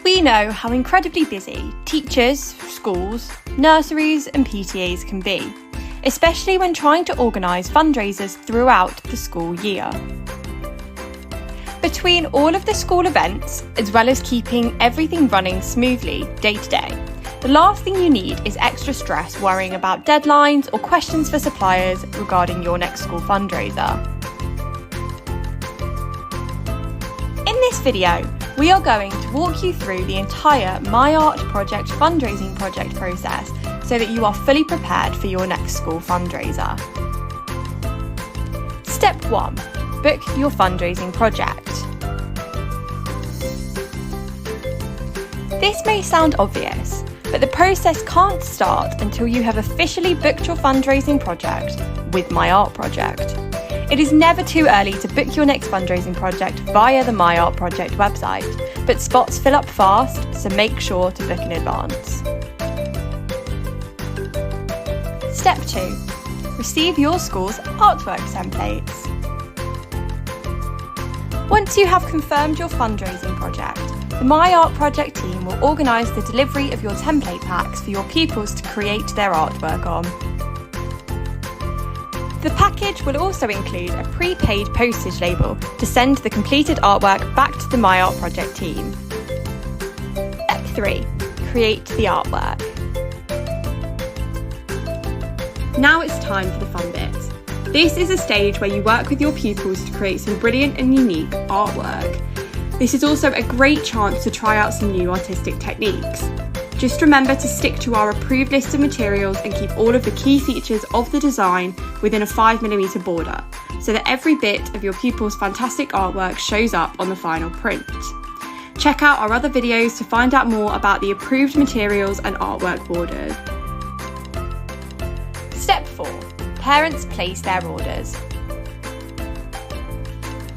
We know how incredibly busy teachers, schools, nurseries and PTAs can be, especially when trying to organise fundraisers throughout the school year. Between all of the school events, as well as keeping everything running smoothly day to day, the last thing you need is extra stress worrying about deadlines or questions for suppliers regarding your next school fundraiser. In this video, we are going to walk you through the entire My Art Project fundraising project process so that you are fully prepared for your next school fundraiser. Step 1. Book your fundraising project. This may sound obvious, but the process can't start until you have officially booked your fundraising project with My Art Project. It is never too early to book your next fundraising project via the My Art Project website, but spots fill up fast, so make sure to book in advance. Step 2. Receive your school's artwork templates. Once you have confirmed your fundraising project, the My Art Project team will organise the delivery of your template packs for your pupils to create their artwork on. The package will also include a prepaid postage label to send the completed artwork back to the My Art Project team. Step 3. Create the artwork. Now it's time for the fun bit. This is a stage where you work with your pupils to create some brilliant and unique artwork. This is also a great chance to try out some new artistic techniques. Just remember to stick to our approved list of materials and keep all of the key features of the design within a 5mm border, so that every bit of your pupil's fantastic artwork shows up on the final print. Check out our other videos to find out more about the approved materials and artwork borders. Step 4. Parents place their orders.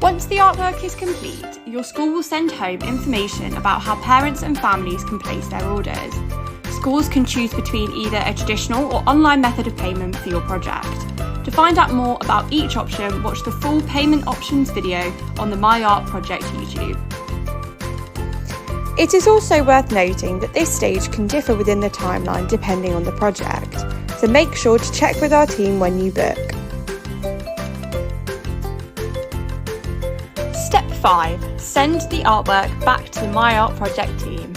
Once the artwork is complete, your school will send home information about how parents and families can place their orders. Schools can choose between either a traditional or online method of payment for your project. To find out more about each option, watch the full payment options video on the My Art Project YouTube. It is also worth noting that this stage can differ within the timeline depending on the project, so make sure to check with our team when you book. Step 5. Send the artwork back to the My Art Project team.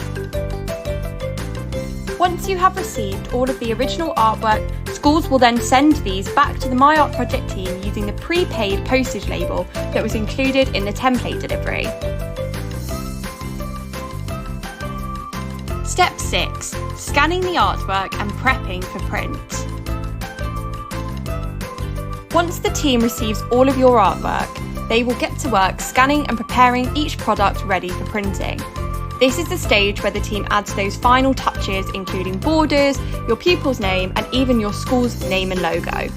Once you have received all of the original artwork, schools will then send these back to the My Art Project team using the prepaid postage label that was included in the template delivery. Step 6. Scanning the artwork and prepping for print. Once the team receives all of your artwork, they will get to work scanning and preparing each product ready for printing. This is the stage where the team adds those final touches, including borders, your pupil's name, and even your school's name and logo.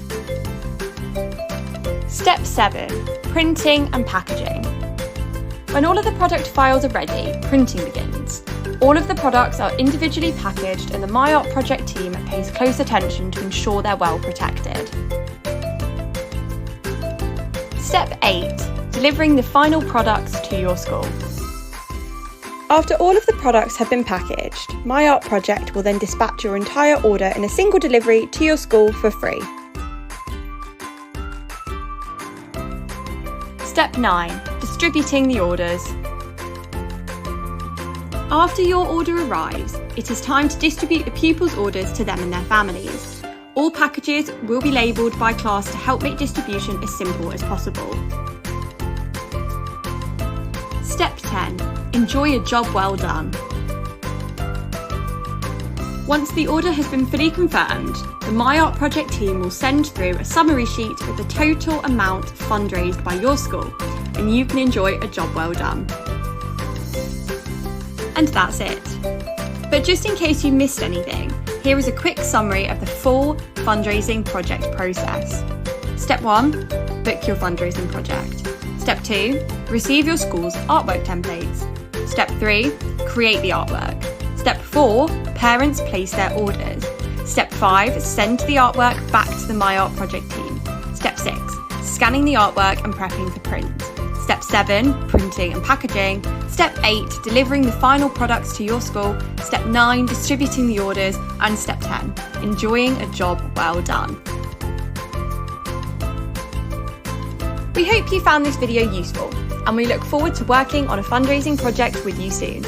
Step 7. Printing and packaging. When all of the product files are ready, printing begins. All of the products are individually packaged and the My Art Project team pays close attention to ensure they're well protected. Step 8. Delivering the final products to your school. After all of the products have been packaged, My Art Project will then dispatch your entire order in a single delivery to your school for free. Step 9. Distributing the orders. After your order arrives, it is time to distribute the pupils' orders to them and their families. All packages will be labelled by class to help make distribution as simple as possible. Step 10. Enjoy a job well done. Once the order has been fully confirmed, the My Art Project team will send through a summary sheet with the total amount fundraised by your school, and you can enjoy a job well done. And that's it. But just in case you missed anything, here is a quick summary of the full fundraising project process. Step 1. Book your fundraising project. Step 2. Receive your school's artwork templates. Step 3. Create the artwork. Step 4. Parents place their orders. Step 5. Send the artwork back to the My Art Project team. Step 6. Scanning the artwork and prepping for print. Step 7, printing and packaging. Step 8, delivering the final products to your school. Step 9, distributing the orders. And Step 10, enjoying a job well done. We hope you found this video useful, and we look forward to working on a fundraising project with you soon.